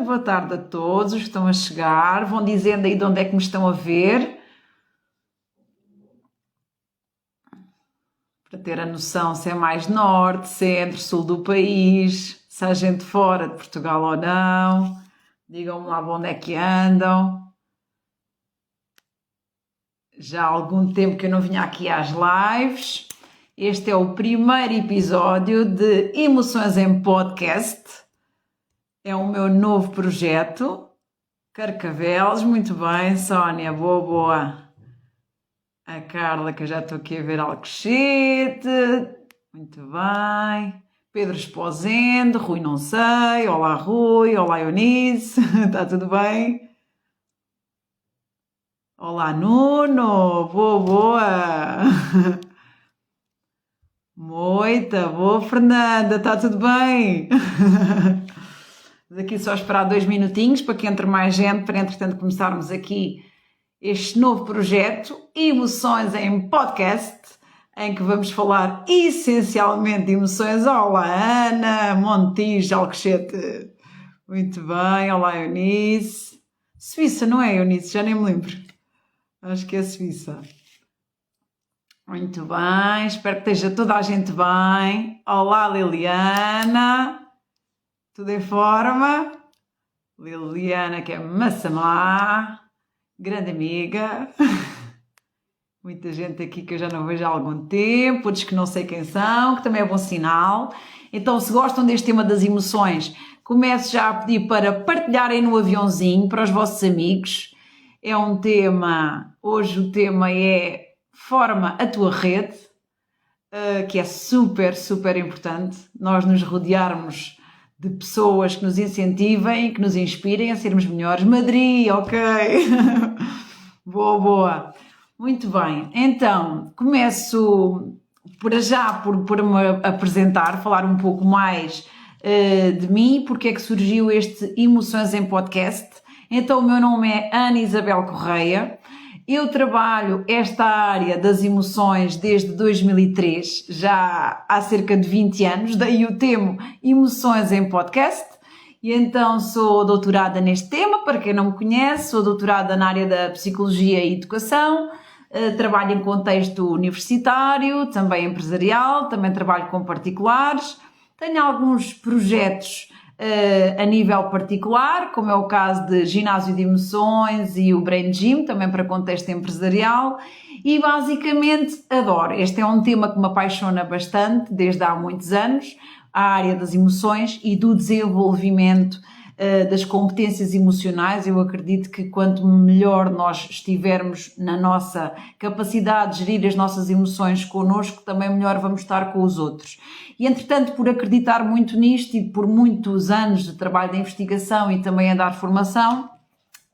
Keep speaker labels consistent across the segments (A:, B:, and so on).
A: boa tarde a todos os que estão a chegar, vão dizendo aí de onde é que me estão a ver, para ter a noção se é mais norte, centro, sul do país, se há gente fora de Portugal ou não, digam-me lá onde é que andam. Já há algum tempo que eu não vinha aqui às lives. Este é o primeiro episódio de Emoções em Podcast. É o meu novo projeto. Carcavelos, muito bem. Sónia, boa. A Carla, que eu já estou aqui a ver Alcochete. Muito bem. Pedro Esposende, Rui não sei. Olá Rui, olá Eunice. Está tudo bem? Olá Nuno, boa. Moita, boa Fernanda, está tudo bem? Vamos aqui só esperar 2 minutinhos para que entre mais gente, para entretanto começarmos aqui este novo projeto, Emoções em Podcast, em que vamos falar essencialmente de emoções. Olá Ana, Montijo, Alcochete, muito bem, olá Eunice. Suíça, não é Eunice? Já nem me lembro. Acho que é Suíça. Muito bem, espero que esteja toda a gente bem. Olá Liliana, tudo em forma? Liliana, que é Massamá, grande amiga. Muita gente aqui que eu já não vejo há algum tempo, outros que não sei quem são, que também é bom sinal. Então, se gostam deste tema das emoções, começo já a pedir para partilharem no aviãozinho para os vossos amigos. É um tema, hoje o tema é Forma a tua rede, que é super importante. Nós nos rodearmos de pessoas que nos incentivem, que nos inspirem a sermos melhores. Madrid, ok. Boa. Muito bem. Então, começo por me apresentar, falar um pouco mais de mim, porque é que surgiu este Emoções em Podcast. Então, o meu nome é Ana Isabel Correia, eu trabalho esta área das emoções desde 2003, já há cerca de 20 anos, daí o tema Emoções em Podcast, e então sou doutorada neste tema, para quem não me conhece, sou doutorada na área da Psicologia e Educação, trabalho em contexto universitário, também empresarial, também trabalho com particulares, tenho alguns projetos a nível particular, como é o caso de ginásio de emoções e o Brain Gym, também para contexto empresarial, e basicamente adoro. Este é um tema que me apaixona bastante desde há muitos anos, a área das emoções e do desenvolvimento das competências emocionais. Eu acredito que quanto melhor nós estivermos na nossa capacidade de gerir as nossas emoções connosco, também melhor vamos estar com os outros. E, entretanto, por acreditar muito nisto e por muitos anos de trabalho de investigação e também a dar formação,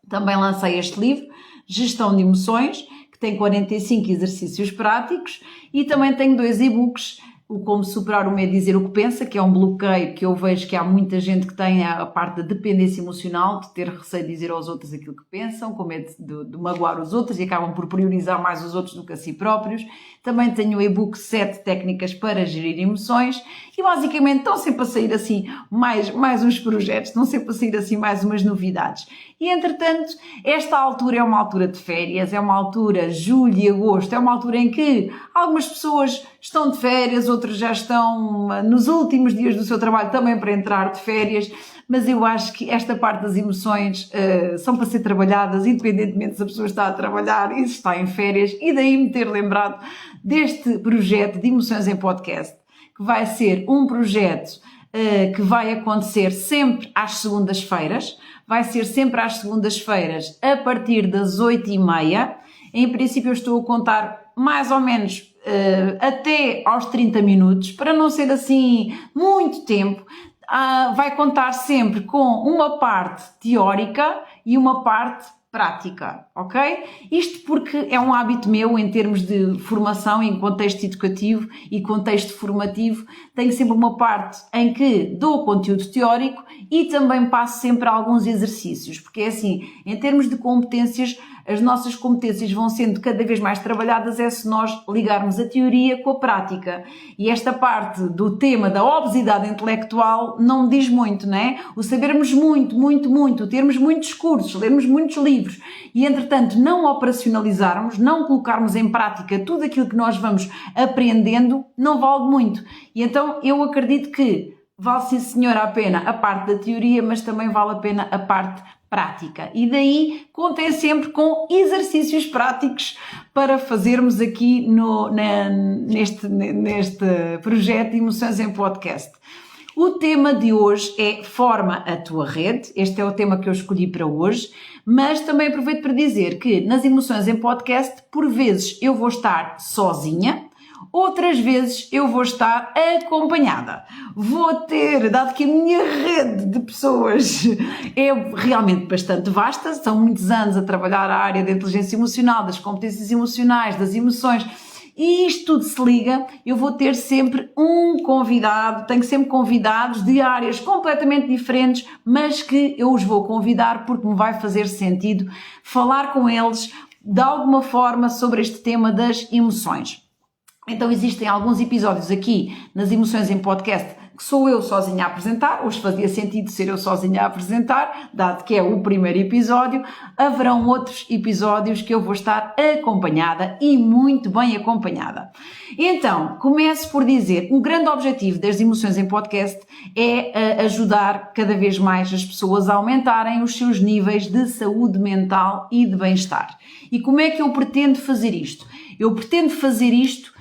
A: também lancei este livro, Gestão de Emoções, que tem 45 exercícios práticos, e também tenho 2 e-books, o Como Superar o Medo de Dizer o que Pensa, que é um bloqueio que eu vejo que há muita gente que tem a parte da dependência emocional, de ter receio de dizer aos outros aquilo que pensam, com medo de magoar os outros e acabam por priorizar mais os outros do que a si próprios. Também tenho o e-book 7 técnicas para gerir emoções e basicamente estão sempre a sair assim mais uns projetos, estão sempre a sair assim mais umas novidades. E entretanto, esta altura é uma altura de férias, é uma altura, julho e agosto, é uma altura em que algumas pessoas estão de férias, outros já estão nos últimos dias do seu trabalho também para entrar de férias, mas eu acho que esta parte das emoções são para ser trabalhadas, independentemente se a pessoa está a trabalhar e se está em férias, e daí me ter lembrado deste projeto de Emoções em Podcast, que vai ser um projeto que vai acontecer sempre às segundas-feiras, vai ser sempre às segundas-feiras a partir das 8h30, em princípio eu estou a contar mais ou menos até aos 30 minutos, para não ser assim muito tempo. Vai contar sempre com uma parte teórica e uma parte prática, ok? Isto porque é um hábito meu em termos de formação em contexto educativo e contexto formativo. Tenho sempre uma parte em que dou conteúdo teórico e também passo sempre alguns exercícios, porque é assim, em termos de competências, as nossas competências vão sendo cada vez mais trabalhadas é se nós ligarmos a teoria com a prática. E esta parte do tema da obesidade intelectual não me diz muito, não é? O sabermos muito, termos muitos cursos, lermos muitos livros e, entretanto, não operacionalizarmos, não colocarmos em prática tudo aquilo que nós vamos aprendendo, não vale muito. E então eu acredito que vale sim senhor a pena a parte da teoria, mas também vale a pena a parte prática. E daí contem sempre com exercícios práticos para fazermos aqui neste projeto de Emoções em Podcast. O tema de hoje é Forma a tua rede. Este é o tema que eu escolhi para hoje, mas também aproveito para dizer que nas Emoções em Podcast, por vezes eu vou estar sozinha, outras vezes eu vou estar acompanhada. Vou ter, dado que a minha rede de pessoas é realmente bastante vasta, são muitos anos a trabalhar a área da inteligência emocional, das competências emocionais, das emoções, e isto tudo se liga, eu vou ter sempre um convidado, tenho sempre convidados de áreas completamente diferentes, mas que eu os vou convidar porque me vai fazer sentido falar com eles de alguma forma sobre este tema das emoções. Então existem alguns episódios aqui nas Emoções em Podcast que sou eu sozinha a apresentar, hoje fazia sentido ser eu sozinha a apresentar, dado que é o primeiro episódio. Haverão outros episódios que eu vou estar acompanhada e muito bem acompanhada. Então, começo por dizer, o grande objetivo das Emoções em Podcast é ajudar cada vez mais as pessoas a aumentarem os seus níveis de saúde mental e de bem-estar. E como é que eu pretendo fazer isto? Eu pretendo fazer isto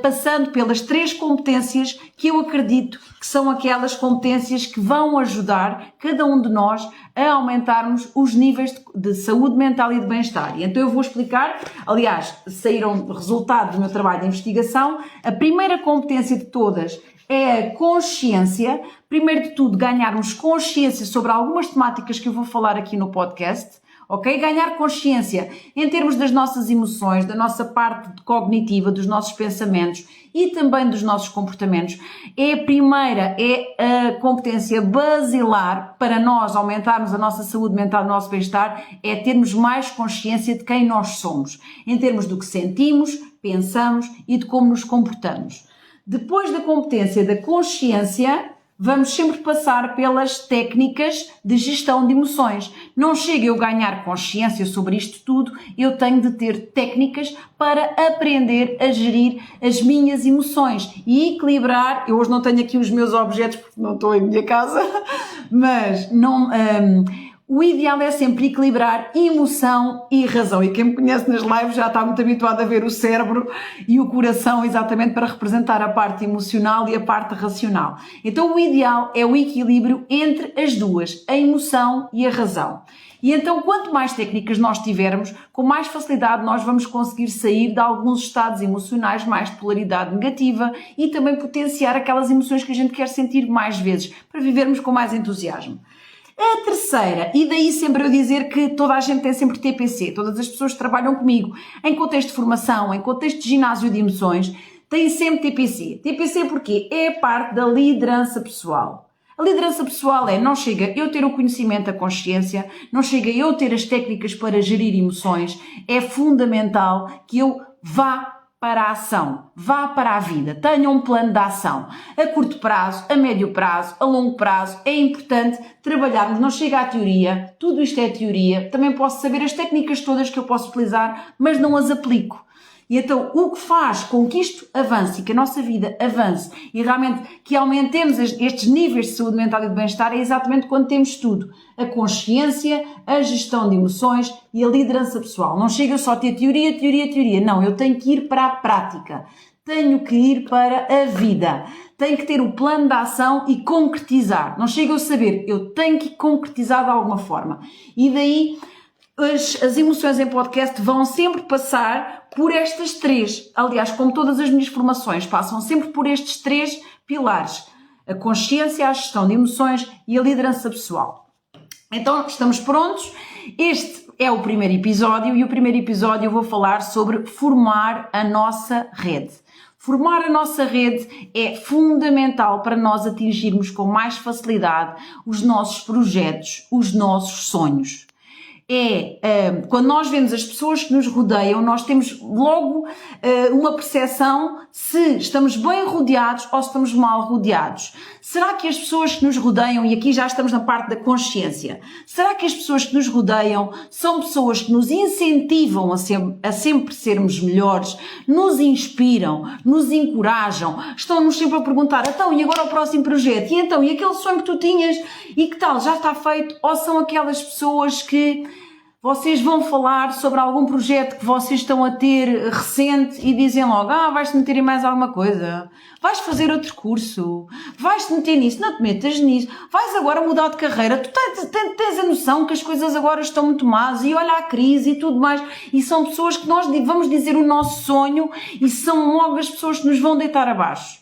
A: passando pelas 3 competências que eu acredito que são aquelas competências que vão ajudar cada um de nós a aumentarmos os níveis de saúde mental e de bem-estar. E então eu vou explicar, aliás, saíram resultados do meu trabalho de investigação. A primeira competência de todas é a consciência. Primeiro de tudo, ganharmos consciência sobre algumas temáticas que eu vou falar aqui no podcast. Ok? Ganhar consciência em termos das nossas emoções, da nossa parte cognitiva, dos nossos pensamentos e também dos nossos comportamentos. É a primeira, é a competência basilar para nós aumentarmos a nossa saúde mental e o nosso bem-estar, é termos mais consciência de quem nós somos, em termos do que sentimos, pensamos e de como nos comportamos. Depois da competência da consciência, vamos sempre passar pelas técnicas de gestão de emoções. Não chega eu ganhar consciência sobre isto tudo, eu tenho de ter técnicas para aprender a gerir as minhas emoções e equilibrar. Eu hoje não tenho aqui os meus objetos porque não estou em minha casa, mas não... O ideal é sempre equilibrar emoção e razão. E quem me conhece nas lives já está muito habituado a ver o cérebro e o coração exatamente para representar a parte emocional e a parte racional. Então o ideal é o equilíbrio entre as duas, a emoção e a razão. E então quanto mais técnicas nós tivermos, com mais facilidade nós vamos conseguir sair de alguns estados emocionais mais de polaridade negativa e também potenciar aquelas emoções que a gente quer sentir mais vezes, para vivermos com mais entusiasmo. A terceira, e daí sempre eu dizer que toda a gente tem sempre TPC, todas as pessoas que trabalham comigo em contexto de formação, em contexto de ginásio de emoções, têm sempre TPC. TPC porquê? É a parte da liderança pessoal. A liderança pessoal não chega eu ter o conhecimento, a consciência, não chega eu ter as técnicas para gerir emoções, é fundamental que eu vá para a ação, vá para a vida, tenha um plano de ação, a curto prazo, a médio prazo, a longo prazo. É importante trabalharmos, não chega à teoria, tudo isto é teoria, também posso saber as técnicas todas que eu posso utilizar, mas não as aplico. E então o que faz com que isto avance e que a nossa vida avance e realmente que aumentemos estes níveis de saúde mental e de bem-estar é exatamente quando temos tudo. A consciência, a gestão de emoções e a liderança pessoal. Não chega só a ter teoria, teoria, teoria. Não, eu tenho que ir para a prática. Tenho que ir para a vida. Tenho que ter o plano de ação e concretizar. Não chega a saber, eu tenho que concretizar de alguma forma. E daí as emoções em podcast vão sempre passar por estas 3. Aliás, como todas as minhas formações, passam sempre por estes 3 pilares. A consciência, a gestão de emoções e a liderança pessoal. Então, estamos prontos? Este é o primeiro episódio e o primeiro episódio eu vou falar sobre formar a nossa rede. Formar a nossa rede é fundamental para nós atingirmos com mais facilidade os nossos projetos, os nossos sonhos. quando nós vemos as pessoas que nos rodeiam, nós temos logo uma percepção se estamos bem rodeados ou se estamos mal rodeados. Será que as pessoas que nos rodeiam, e aqui já estamos na parte da consciência, será que as pessoas que nos rodeiam são pessoas que nos incentivam a sempre sermos melhores, nos inspiram, nos encorajam, estão-nos sempre a perguntar, então, e agora o próximo projeto? E então, e aquele sonho que tu tinhas? E que tal? Já está feito? Ou são aquelas pessoas que vocês vão falar sobre algum projeto que vocês estão a ter recente e dizem logo, vais-te meter em mais alguma coisa, vais fazer outro curso, vais-te meter nisso, não te metas nisso, vais agora mudar de carreira, tu tens a noção que as coisas agora estão muito más e olha a crise e tudo mais, e são pessoas que nós vamos dizer o nosso sonho e são logo as pessoas que nos vão deitar abaixo.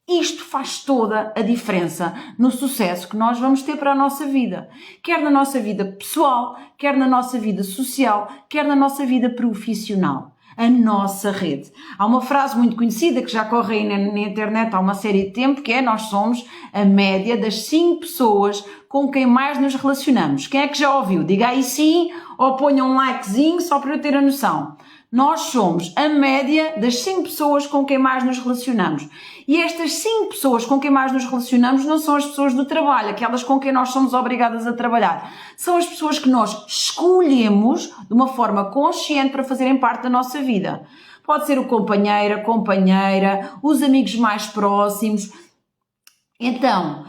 A: Isto faz toda a diferença no sucesso que nós vamos ter para a nossa vida, quer na nossa vida pessoal, quer na nossa vida social, quer na nossa vida profissional. A nossa rede. Há uma frase muito conhecida que já corre aí na internet há uma série de tempo, que é: nós somos a média das 5 pessoas com quem mais nos relacionamos. Quem é que já ouviu? Diga aí sim, ou ponha um likezinho só para eu ter a noção. Nós somos a média das 5 pessoas com quem mais nos relacionamos. E estas 5 pessoas com quem mais nos relacionamos não são as pessoas do trabalho, aquelas com quem nós somos obrigadas a trabalhar. São as pessoas que nós escolhemos de uma forma consciente para fazerem parte da nossa vida. Pode ser o companheiro, a companheira, os amigos mais próximos. Então,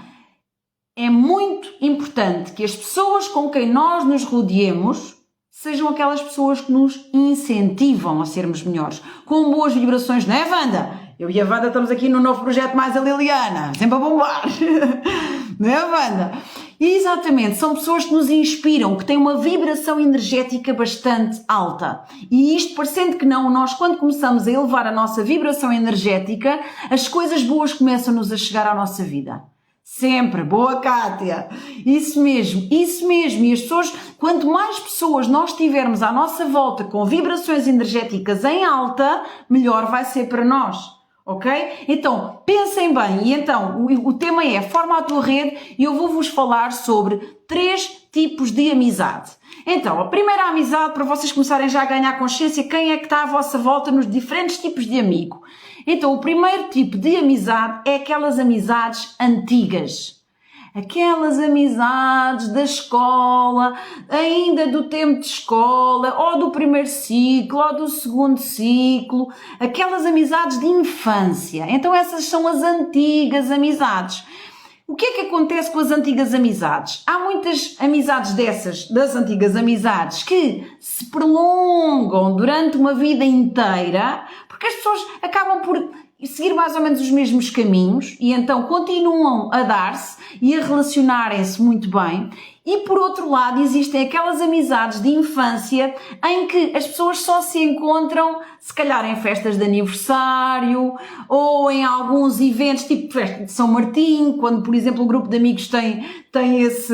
A: é muito importante que as pessoas com quem nós nos rodeemos sejam aquelas pessoas que nos incentivam a sermos melhores, com boas vibrações, não é, Wanda? Eu e a Wanda estamos aqui no novo projeto Mais a Liliana, sempre a bombar, não é, Wanda? E exatamente, são pessoas que nos inspiram, que têm uma vibração energética bastante alta. E isto, parecendo que não, nós quando começamos a elevar a nossa vibração energética, as coisas boas começam-nos a chegar à nossa vida. Sempre, boa Kátia, isso mesmo, isso mesmo. E as pessoas, quanto mais pessoas nós tivermos à nossa volta com vibrações energéticas em alta, melhor vai ser para nós, ok? Então, pensem bem, e então, o tema é forma a tua rede e eu vou-vos falar sobre 3 tipos de amizade. Então, a primeira amizade, para vocês começarem já a ganhar consciência, quem é que está à vossa volta nos diferentes tipos de amigo. Então, o primeiro tipo de amizade é aquelas amizades antigas. Aquelas amizades da escola, ainda do tempo de escola, ou do primeiro ciclo, ou do segundo ciclo. Aquelas amizades de infância. Então, essas são as antigas amizades. O que é que acontece com as antigas amizades? Há muitas amizades das antigas amizades, que se prolongam durante uma vida inteira, porque as pessoas acabam por seguir mais ou menos os mesmos caminhos e então continuam a dar-se e a relacionarem-se muito bem. E por outro lado existem aquelas amizades de infância em que as pessoas só se encontram se calhar em festas de aniversário ou em alguns eventos tipo festa de São Martim, quando por exemplo o grupo de amigos tem esse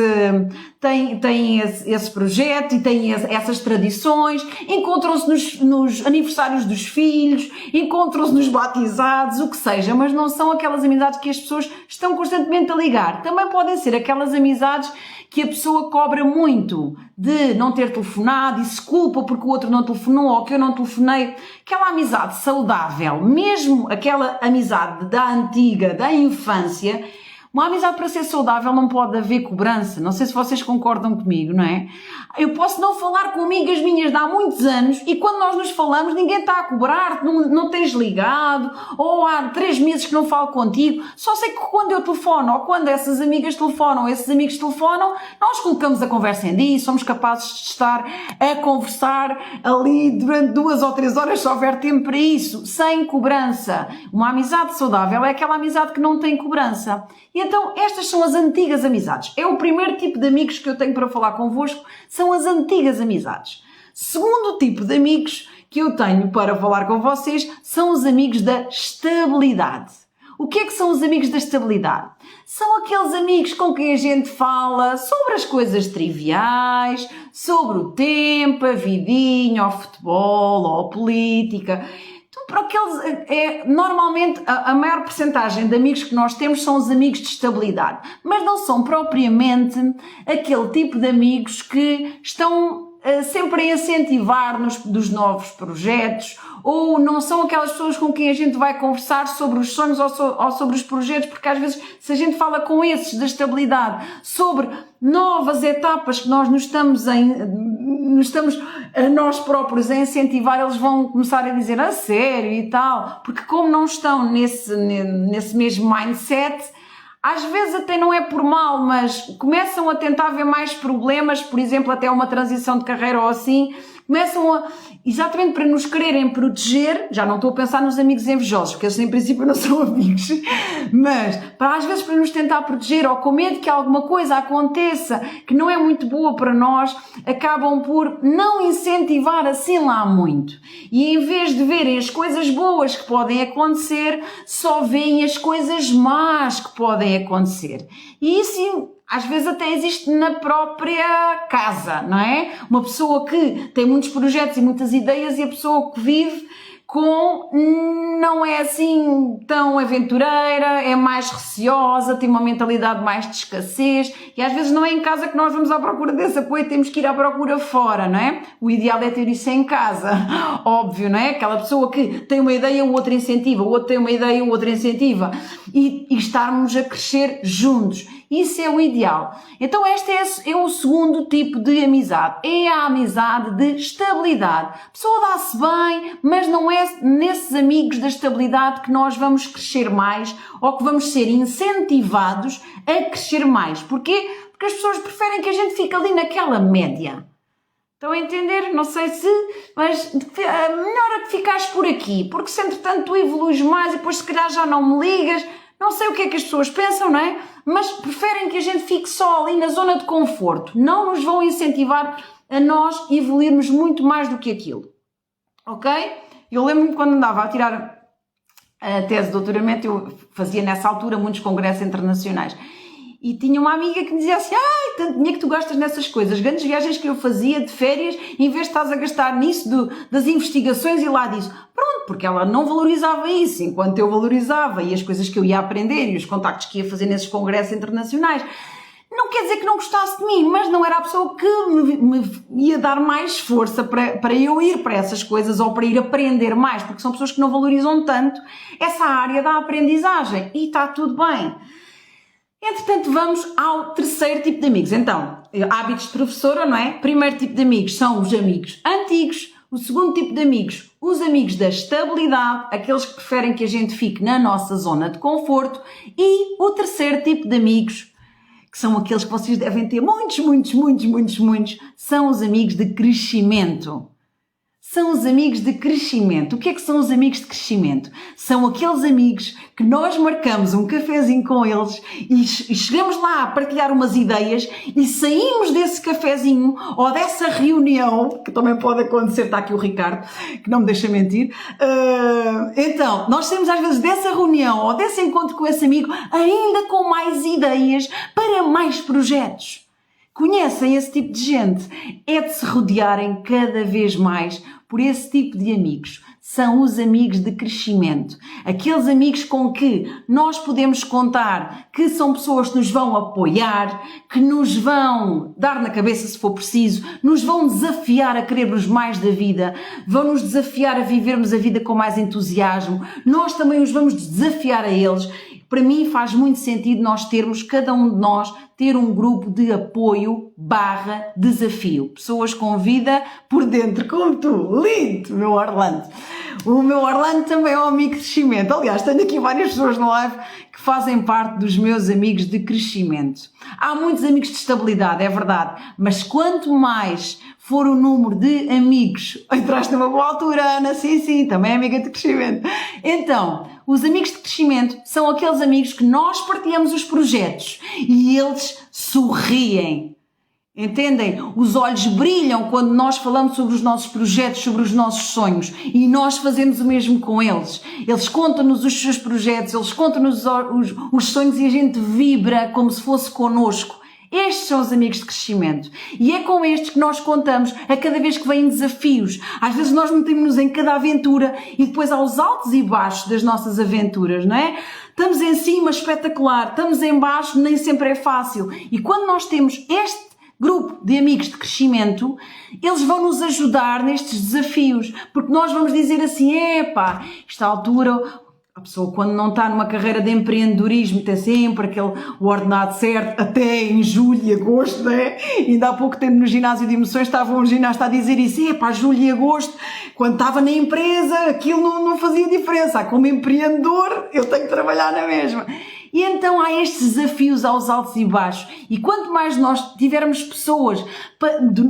A: projeto e tem essas tradições, encontram-se nos aniversários dos filhos, encontram-se nos batizados, o que seja, mas não são aquelas amizades que as pessoas estão constantemente a ligar. Também podem ser aquelas amizades que a pessoa cobra muito de não ter telefonado e se culpa porque o outro não telefonou ou que eu não telefonei. Aquela amizade saudável, mesmo aquela amizade da antiga, da infância, uma amizade para ser saudável não pode haver cobrança. Não sei se vocês concordam comigo, não é? Eu posso não falar com amigas minhas de há muitos anos e quando nós nos falamos ninguém está a cobrar, não tens ligado, ou há 3 meses que não falo contigo. Só sei que quando eu telefono ou quando essas amigas telefonam, esses amigos telefonam, nós colocamos a conversa em dia e somos capazes de estar a conversar ali durante 2 ou 3 horas se houver tempo para isso, sem cobrança. Uma amizade saudável é aquela amizade que não tem cobrança. E então estas são as antigas amizades. É o primeiro tipo de amigos que eu tenho para falar convosco, são as antigas amizades. Segundo tipo de amigos que eu tenho para falar com vocês são os amigos da estabilidade. O que é que são os amigos da estabilidade? São aqueles amigos com quem a gente fala sobre as coisas triviais, sobre o tempo, a vidinha, o futebol, ou a política. Para aqueles, normalmente a maior percentagem de amigos que nós temos são os amigos de estabilidade, mas não são propriamente aquele tipo de amigos que estão sempre a incentivar-nos dos novos projetos, ou não são aquelas pessoas com quem a gente vai conversar sobre os sonhos ou sobre os projetos, porque às vezes se a gente fala com esses da estabilidade, sobre novas etapas que nós nos estamos a nós próprios a incentivar, eles vão começar a dizer a sério e tal, porque como não estão nesse mesmo mindset, às vezes até não é por mal, mas começam a tentar ver mais problemas, por exemplo, até uma transição de carreira ou assim, começam a, exatamente para nos quererem proteger, já não estou a pensar nos amigos invejosos, porque eles em princípio não são amigos, mas às vezes para nos tentar proteger ou com medo que alguma coisa aconteça que não é muito boa para nós, acabam por não incentivar assim lá muito. E em vez de verem as coisas boas que podem acontecer, só veem as coisas más que podem acontecer. E isso às vezes até existe na própria casa, não é? Uma pessoa que tem muitos projetos e muitas ideias e a pessoa que vive não é assim tão aventureira, é mais receosa, tem uma mentalidade mais de escassez e às vezes não é em casa que nós vamos à procura desse apoio, temos que ir à procura fora, não é? O ideal é ter isso em casa, óbvio, não é? Aquela pessoa que tem uma ideia, o outro incentiva, o outro tem uma ideia, o outro incentiva e estarmos a crescer juntos. Isso é o ideal. Então este é o segundo tipo de amizade. É a amizade de estabilidade. A pessoa dá-se bem, mas não é nesses amigos da estabilidade que nós vamos crescer mais ou que vamos ser incentivados a crescer mais. Porquê? Porque as pessoas preferem que a gente fique ali naquela média. Estão a entender? Não sei se, mas melhor é que ficares por aqui, porque se entretanto tu evoluís mais e depois se calhar já não me ligas. Não sei o que é que as pessoas pensam, não é? Mas preferem que a gente fique só ali na zona de conforto. Não nos vão incentivar a nós evoluirmos muito mais do que aquilo. Ok? Eu lembro-me quando andava a tirar a tese de doutoramento, eu fazia nessa altura muitos congressos internacionais. E tinha uma amiga que me dizia assim, tanto dinheiro que tu gastas nessas coisas, grandes viagens que eu fazia de férias, em vez de estás a gastar nisso das investigações e lá disso. Pronto, porque ela não valorizava isso, enquanto eu valorizava e as coisas que eu ia aprender e os contactos que ia fazer nesses congressos internacionais. Não quer dizer que não gostasse de mim, mas não era a pessoa que me ia dar mais força para eu ir para essas coisas ou para ir aprender mais, porque são pessoas que não valorizam tanto essa área da aprendizagem e está tudo bem. Entretanto, vamos ao terceiro tipo de amigos. Então, hábitos de professora, não é? Primeiro tipo de amigos são os amigos antigos. O segundo tipo de amigos, os amigos da estabilidade, aqueles que preferem que a gente fique na nossa zona de conforto. E o terceiro tipo de amigos, que são aqueles que vocês devem ter muitos, são os amigos de crescimento. São os amigos de crescimento. O que é que são os amigos de crescimento? São aqueles amigos que nós marcamos um cafezinho com eles e chegamos lá a partilhar umas ideias e saímos desse cafezinho ou dessa reunião, que também pode acontecer, está aqui o Ricardo, que não me deixa mentir. Então, nós saímos às vezes dessa reunião ou desse encontro com esse amigo ainda com mais ideias para mais projetos. Conhecem esse tipo de gente? É de se rodearem cada vez mais por esse tipo de amigos. São os amigos de crescimento. Aqueles amigos com que nós podemos contar que são pessoas que nos vão apoiar, que nos vão dar na cabeça se for preciso, nos vão desafiar a querermos mais da vida, vão nos desafiar a vivermos a vida com mais entusiasmo. Nós também os vamos desafiar a eles. Para mim faz muito sentido nós termos, cada um de nós, ter um grupo de apoio / desafio. Pessoas com vida por dentro, como tu. Lindo, meu Orlando. O meu Orlando também é um amigo de crescimento. Aliás, tenho aqui várias pessoas no live que fazem parte dos meus amigos de crescimento. Há muitos amigos de estabilidade, é verdade. Mas quanto mais for o número de amigos, entraste numa boa altura, Ana, sim, também é amiga de crescimento. Então, os amigos de crescimento são aqueles amigos que nós partilhamos os projetos e eles sorriem. Entendem? Os olhos brilham quando nós falamos sobre os nossos projetos, sobre os nossos sonhos e nós fazemos o mesmo com eles. Eles contam-nos os seus projetos, eles contam-nos os sonhos e a gente vibra como se fosse connosco. Estes são os amigos de crescimento. E é com estes que nós contamos a cada vez que vêm desafios. Às vezes nós metemos-nos em cada aventura e depois aos altos e baixos das nossas aventuras, não é? Estamos em cima, espetacular. Estamos em baixo, nem sempre é fácil. E quando nós temos grupo de amigos de crescimento, eles vão nos ajudar nestes desafios, porque nós vamos dizer assim, epá, esta altura... A pessoa, quando não está numa carreira de empreendedorismo, tem sempre o ordenado certo, até em julho e agosto, né? Ainda há pouco tempo no ginásio de emoções estava um ginasta a dizer isso, epá, julho e agosto, quando estava na empresa, aquilo não fazia diferença. Como empreendedor, eu tenho que trabalhar na mesma. E então há estes desafios aos altos e baixos. E quanto mais nós tivermos pessoas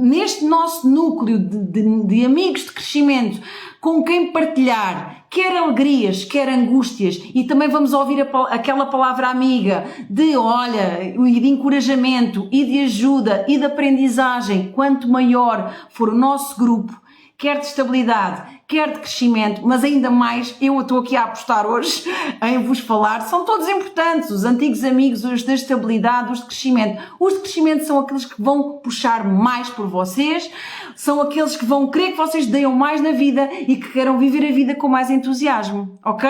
A: neste nosso núcleo de amigos de crescimento, com quem partilhar, quer alegrias, quer angústias, e também vamos ouvir aquela palavra amiga de, olha, e de encorajamento, e de ajuda, e de aprendizagem, quanto maior for o nosso grupo, quer de estabilidade, quer de crescimento, mas ainda mais, eu estou aqui a apostar hoje em vos falar, são todos importantes, os antigos amigos, os da estabilidade, os de crescimento. Os de crescimento são aqueles que vão puxar mais por vocês, são aqueles que vão querer que vocês deem mais na vida e que queiram viver a vida com mais entusiasmo, ok?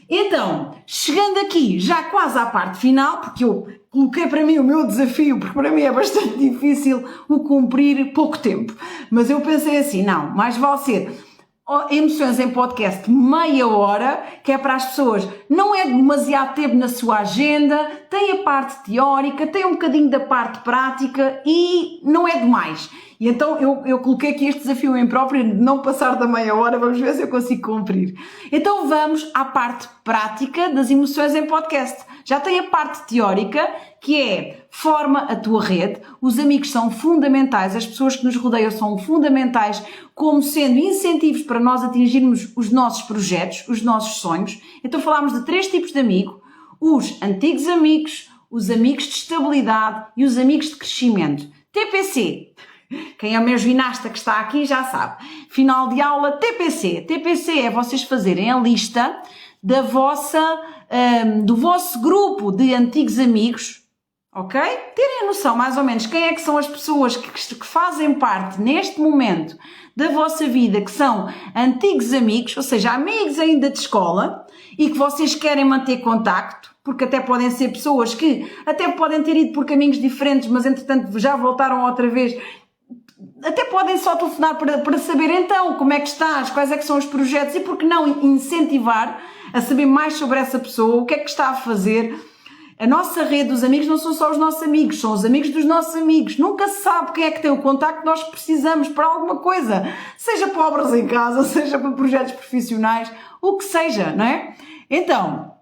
A: Então, chegando aqui já quase à parte final, porque eu coloquei para mim o meu desafio, porque para mim é bastante difícil o cumprir pouco tempo, mas eu pensei assim, não, mais vale ser emoções em podcast meia hora, que é para as pessoas, não é demasiado tempo na sua agenda, tem a parte teórica, tem um bocadinho da parte prática e não é demais. E então eu coloquei aqui este desafio em próprio de não passar da meia hora, vamos ver se eu consigo cumprir. Então vamos à parte prática das emoções em podcast. Já tem a parte teórica, que é forma a tua rede, os amigos são fundamentais, as pessoas que nos rodeiam são fundamentais como sendo incentivos para nós atingirmos os nossos projetos, os nossos sonhos. Então falámos de 3 tipos de amigo, os antigos amigos, os amigos de estabilidade e os amigos de crescimento. TPC. Quem é o meu ginasta que está aqui já sabe. Final de aula, TPC. TPC é vocês fazerem a lista da do vosso grupo de antigos amigos, ok? Terem a noção mais ou menos quem é que são as pessoas que fazem parte neste momento da vossa vida, que são antigos amigos, ou seja, amigos ainda de escola e que vocês querem manter contacto, porque até podem ser pessoas que até podem ter ido por caminhos diferentes, mas entretanto já voltaram outra vez. Até podem só telefonar para saber então como é que estás, quais é que são os projetos e por que não incentivar a saber mais sobre essa pessoa, o que é que está a fazer. A nossa rede dos amigos não são só os nossos amigos, são os amigos dos nossos amigos. Nunca se sabe quem é que tem o contacto que nós precisamos para alguma coisa, seja para obras em casa, seja para projetos profissionais, o que seja, não é? Então,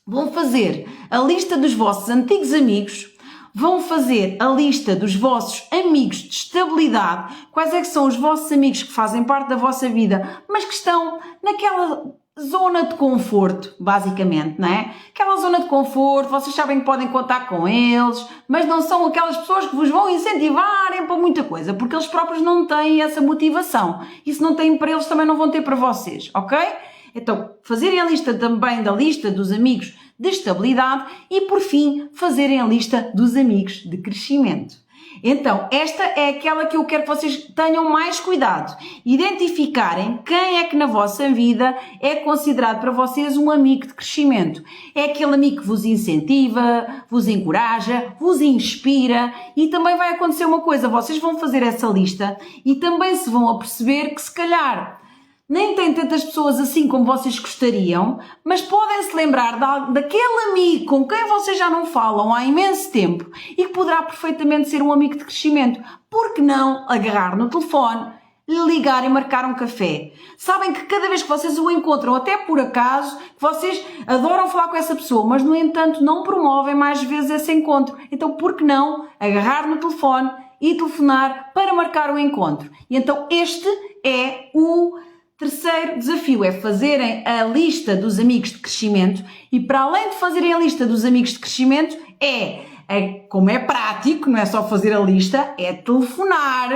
A: vão fazer a lista dos vossos antigos amigos, vão fazer a lista dos vossos amigos de estabilidade, quais é que são os vossos amigos que fazem parte da vossa vida, mas que estão naquela zona de conforto, basicamente, não é? Aquela zona de conforto, vocês sabem que podem contar com eles, mas não são aquelas pessoas que vos vão incentivarem para muita coisa, porque eles próprios não têm essa motivação. E se não têm para eles, também não vão ter para vocês, ok? Então, fazerem a lista também da lista dos amigos de estabilidade e, por fim, fazerem a lista dos amigos de crescimento. Então, esta é aquela que eu quero que vocês tenham mais cuidado. Identificarem quem é que na vossa vida é considerado para vocês um amigo de crescimento. É aquele amigo que vos incentiva, vos encoraja, vos inspira e também vai acontecer uma coisa, vocês vão fazer essa lista e também se vão aperceber que se calhar nem tem tantas pessoas assim como vocês gostariam, mas podem-se lembrar daquele amigo com quem vocês já não falam há imenso tempo e que poderá perfeitamente ser um amigo de crescimento. Por que não agarrar no telefone, ligar e marcar um café? Sabem que cada vez que vocês o encontram, até por acaso, vocês adoram falar com essa pessoa, mas no entanto não promovem mais vezes esse encontro. Então por que não agarrar no telefone e telefonar para marcar o encontro? E então este é o terceiro desafio, é fazerem a lista dos amigos de crescimento e para além de fazerem a lista dos amigos de crescimento, como é prático, não é só fazer a lista, é telefonar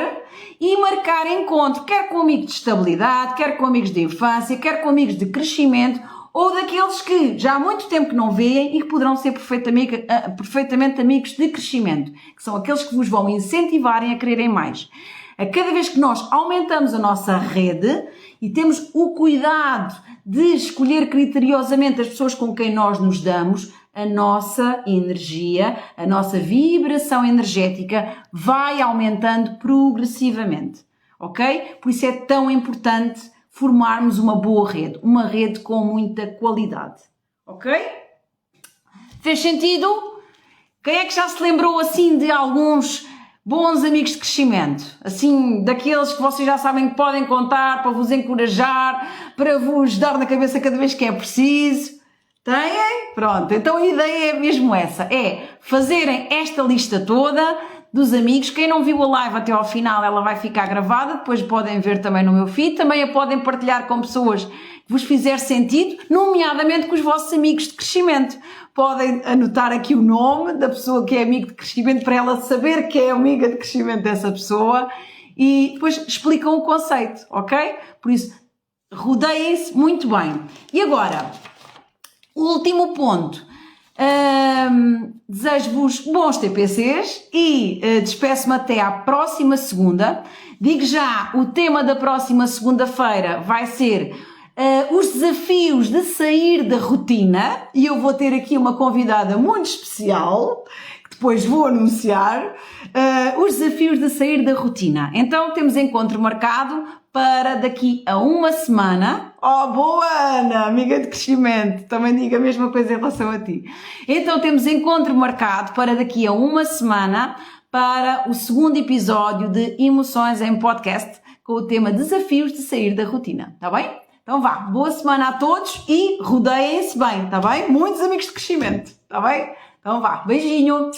A: e marcar encontro, quer com amigos de estabilidade, quer com amigos de infância, quer com amigos de crescimento ou daqueles que já há muito tempo que não veem e que poderão ser perfeitamente amigos de crescimento, que são aqueles que vos vão incentivarem a quererem mais. A cada vez que nós aumentamos a nossa rede e temos o cuidado de escolher criteriosamente as pessoas com quem nós nos damos, a nossa energia, a nossa vibração energética vai aumentando progressivamente, ok? Por isso é tão importante formarmos uma boa rede, uma rede com muita qualidade, ok? Fez sentido? Quem é que já se lembrou assim de alguns bons amigos de crescimento? Assim, daqueles que vocês já sabem que podem contar para vos encorajar, para vos dar na cabeça cada vez que é preciso? Têm? Pronto, então a ideia é mesmo essa, é fazerem esta lista toda dos amigos. Quem não viu a live até ao final, ela vai ficar gravada, depois podem ver também no meu feed, também a podem partilhar com pessoas que vos fizer sentido, nomeadamente com os vossos amigos de crescimento. Podem anotar aqui o nome da pessoa que é amigo de crescimento para ela saber que é amiga de crescimento dessa pessoa e depois explicam o conceito, ok? Por isso, rodeiem-se muito bem. E agora, o último ponto. Desejo-vos bons TPCs e despeço-me até à próxima segunda. Digo já, o tema da próxima segunda-feira vai ser os desafios de sair da rotina e eu vou ter aqui uma convidada muito especial que depois vou anunciar. Os desafios de sair da rotina. Então temos encontro marcado para daqui a uma semana. Oh, boa Ana, amiga de crescimento, também digo a mesma coisa em relação a ti. Então temos encontro marcado para daqui a uma semana para o segundo episódio de Emoções em Podcast com o tema Desafios de sair da rotina, tá bem? Então vá, boa semana a todos e rodeiem-se bem, tá bem? Muitos amigos de crescimento, tá bem? Então vá, beijinho!